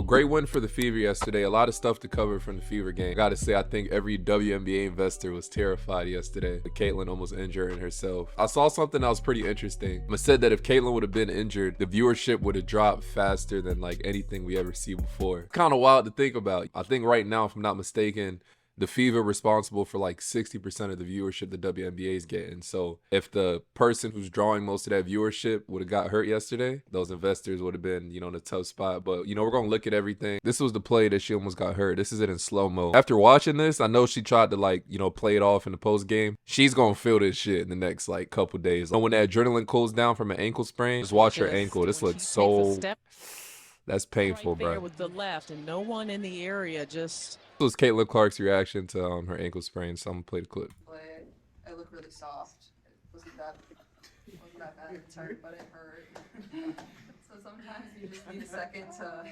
great win for the Fever yesterday. A lot of stuff to cover from the Fever game. I gotta say, I think every WNBA investor was terrified yesterday with Caitlin almost injuring herself. I saw something that was pretty interesting. I said that if Caitlin would have been injured, the viewership would have dropped faster than like anything we ever see before. Kind of wild to think about. I think right now, if I'm not mistaken, the Fever responsible for like 60% of the viewership the WNBA is getting. So if the person who's drawing most of that viewership would have got hurt yesterday, those investors would have been, in a tough spot. But, we're going to look at everything. This was the play that she almost got hurt. This is it in slow-mo. After watching this, I know she tried to play it off in the post game. She's going to feel this shit in the next like couple days. When that adrenaline cools down from an ankle sprain, just watch her ankle. This looks so... That's painful, right there bro. with the left and no one in the area. Just this was Caitlin Clark's reaction to her ankle sprain, so I'm gonna play the clip. I look really soft. It wasn't that bad. It's hurt, but it hurt. So sometimes you just need a second to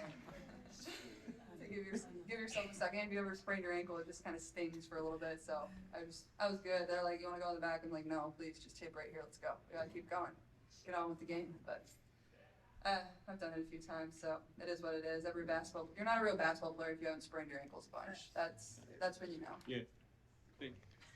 give yourself a second. If you ever sprained your ankle, it just kind of stings for a little bit. So I was good. They're like, you want to go in the back? I'm like, no, please, just tape right here. Let's go. We gotta keep going. Get on with the game. But I've done it a few times, so it is what it is. You're not a real basketball player if you haven't sprained your ankles a bunch. That's when you know. Yeah.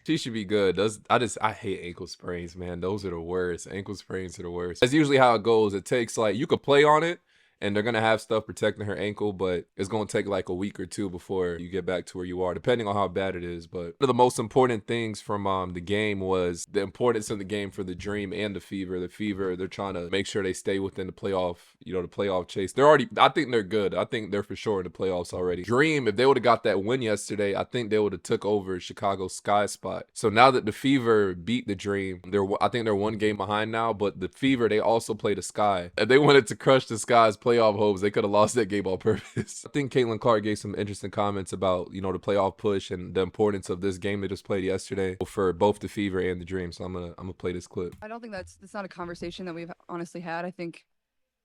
She should be good. I hate ankle sprains, man. Those are the worst. Ankle sprains are the worst. That's usually how it goes. It takes you could play on it, and they're gonna have stuff protecting her ankle, but it's gonna take like a week or two before you get back to where you are, depending on how bad it is. But one of the most important things from the game was the importance of the game for the Dream and the Fever. The Fever, they're trying to make sure they stay within the playoff, the playoff chase. I think they're good. I think they're for sure in the playoffs already. Dream, if they would have got that win yesterday, I think they would have took over Chicago's Sky spot. So now that the Fever beat the Dream, I think they're one game behind now, but the Fever, they also play the Sky. If they wanted to crush the Sky's playoff hopes, they could have lost that game on purpose. I think Caitlin Clark gave some interesting comments about, the playoff push and the importance of this game they just played yesterday for both the Fever and the Dream. So I'm gonna play this clip. I don't think that's not a conversation that we've honestly had. I think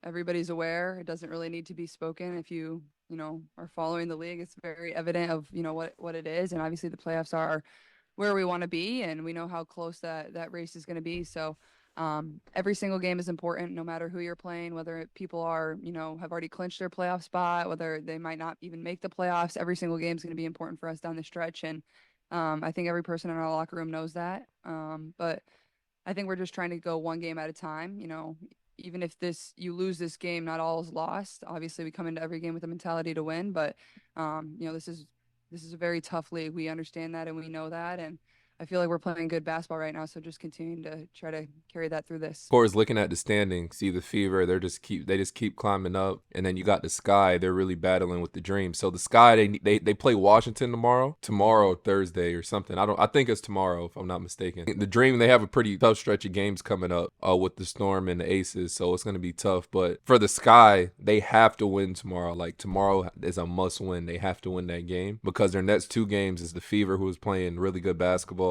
everybody's aware. It doesn't really need to be spoken. If you are following the league, it's very evident of what it is, and obviously the playoffs are where we want to be, and we know how close that race is going to be. So every single game is important, no matter who you're playing, whether people are have already clinched their playoff spot, whether they might not even make the playoffs. Every single game is going to be important for us down the stretch, and I think every person in our locker room knows that. But I think we're just trying to go one game at a time. Even if you lose this game, not all is lost. Obviously, we come into every game with a mentality to win, but this is a very tough league. We understand that and we know that, and I feel like we're playing good basketball right now, so just continuing to try to carry that through this. Of course, looking at the standings, see the Fever, they just keep climbing up, and then you got the Sky. They're really battling with the Dream. So the Sky, they play Washington tomorrow, Thursday or something. I think it's tomorrow if I'm not mistaken. The Dream, they have a pretty tough stretch of games coming up with the Storm and the Aces, so it's gonna be tough. But for the Sky, they have to win tomorrow. Like tomorrow is a must win. They have to win that game because their next two games is the Fever, who is playing really good basketball.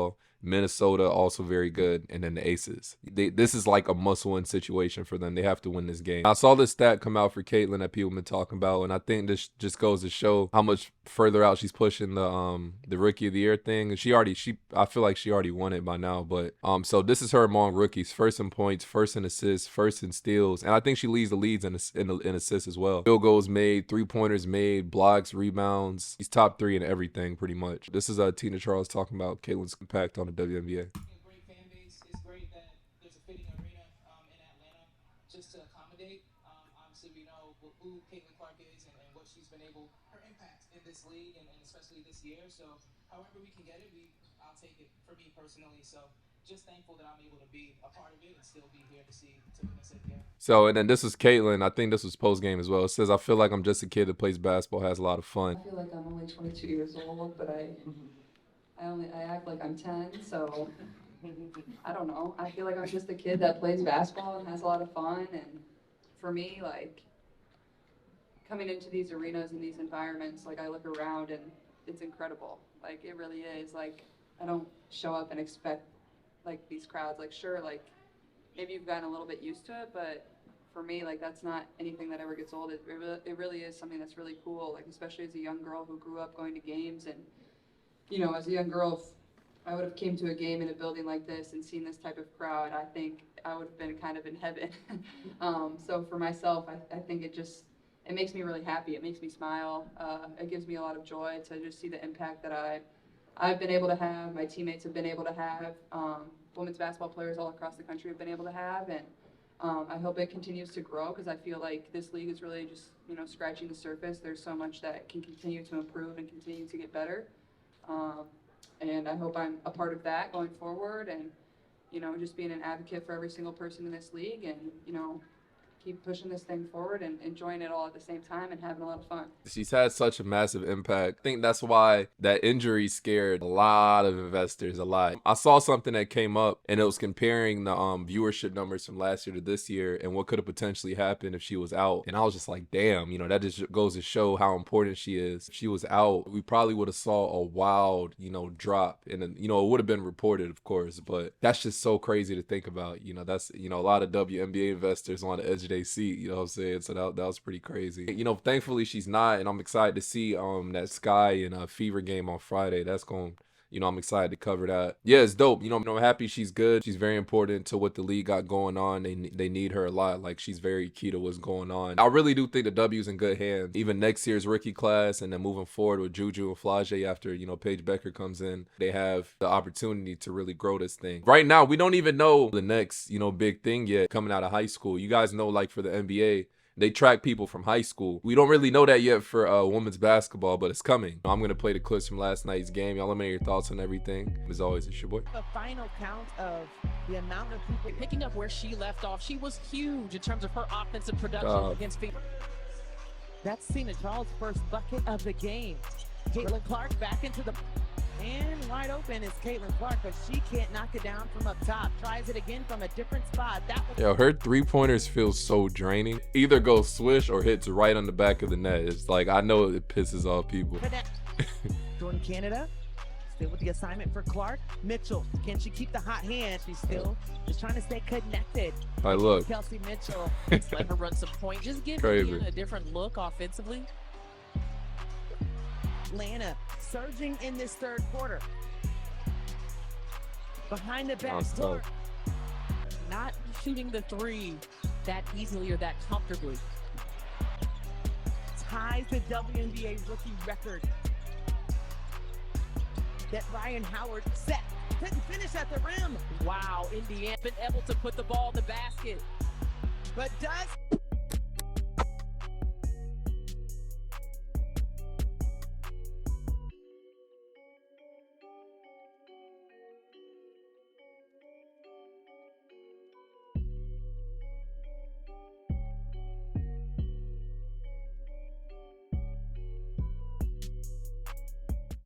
Minnesota also very good, and then the Aces. This is like a must-win situation for them. They have to win this game. I saw this stat come out for Caitlin that people have been talking about, and I think this just goes to show how much further out she's pushing the Rookie of the Year thing. And I feel like she already won it by now. But so this is her among rookies: first in points, first in assists, first in steals, and I think she leads the leads in assists as well. Field goals made, 3-pointers made, blocks, rebounds. She's top 3 in everything pretty much. This is Tina Charles talking about Caitlin's impact on the WNBA. Great fan base. It's great that there's a fitting arena in Atlanta just to accommodate. Obviously, we know who Caitlin Clark is and what she's been her impact in this league and especially this year. So, however we can get it, I'll take it for me personally. So, just thankful that I'm able to be a part of it and still be here to witness it again. So, and then this is Caitlin. I think this was post game as well. It says, "I feel like I'm just a kid that plays basketball, has a lot of fun." I feel like I'm only 22 years old, but I act like I'm 10, so I don't know. I feel like I'm just a kid that plays basketball and has a lot of fun. And for me, like, coming into these arenas and these environments, like, I look around and it's incredible. Like, it really is. Like, I don't show up and expect, like, these crowds. Like, sure, like, maybe you've gotten a little bit used to it, but for me, like, that's not anything that ever gets old. It really is something that's really cool, like, especially as a young girl who grew up going to games. And as a young girl, if I would have came to a game in a building like this and seen this type of crowd, I think I would have been kind of in heaven. So for myself, I think it it makes me really happy. It makes me smile. It gives me a lot of joy to just see the impact that I've been able to have, my teammates have been able to have, women's basketball players all across the country have been able to have, and I hope it continues to grow because I feel like this league is really just, you know, scratching the surface. There's so much that can continue to improve and continue to get better. And I hope I'm a part of that going forward and, you know, just being an advocate for every single person in this league and, you know, keep pushing this thing forward and enjoying it all at the same time and having a lot of fun. She's had such a massive impact. I think that's why that injury scared a lot of investors a lot. I saw something that came up and it was comparing the viewership numbers from last year to this year and what could have potentially happened if she was out. And I was just like, damn, you know, that just goes to show how important she is. If she was out, we probably would have saw a wild, you know, drop. And, you know, it would have been reported, of course, but that's just so crazy to think about. You know, that's, you know, a lot of WNBA investors on the edge of their seat, you know what I'm saying? So that was pretty crazy. You know, thankfully she's not, and I'm excited to see that Sky and Fever game on Friday. That's going, you know, I'm excited to cover that. Yeah, it's dope. You know, I'm happy she's good. She's very important to what the league got going on. They need her a lot. Like, she's very key to what's going on. I really do think the W's in good hands. Even next year's rookie class and then moving forward with Juju and Flage after, you know, Paige Becker comes in, they have the opportunity to really grow this thing. Right now, we don't even know the next, you know, big thing yet coming out of high school. You guys know, like, for the NBA, they track people from high school. We don't really know that yet for women's basketball, but it's coming. I'm going to play the clips from last night's game. Y'all let me know your thoughts on everything. As always, it's your boy. The final count of the amount of people picking up where she left off, she was huge in terms of her offensive production against Fever. That's Cena Charles' first bucket of the game. Caitlin Clark back into the... And wide open is Caitlin Clark, but she can't knock it down from up top. Tries it again from a different spot. Yo, her three-pointers feel so draining. Either goes swish or hits right on the back of the net. It's like, I know it pisses off people. Jordan Canada, still with the assignment for Clark. Mitchell, can she keep the hot hand? She's still just trying to stay connected. All right, look. Kelsey Mitchell, let her run some point. Just give Indiana a different look offensively. Atlanta surging in this third quarter. Behind the back door. Not shooting the three that easily or that comfortably. Ties the WNBA rookie record that Ryan Howard set. Couldn't finish at the rim. Wow, Indiana been able to put the ball in the basket. But does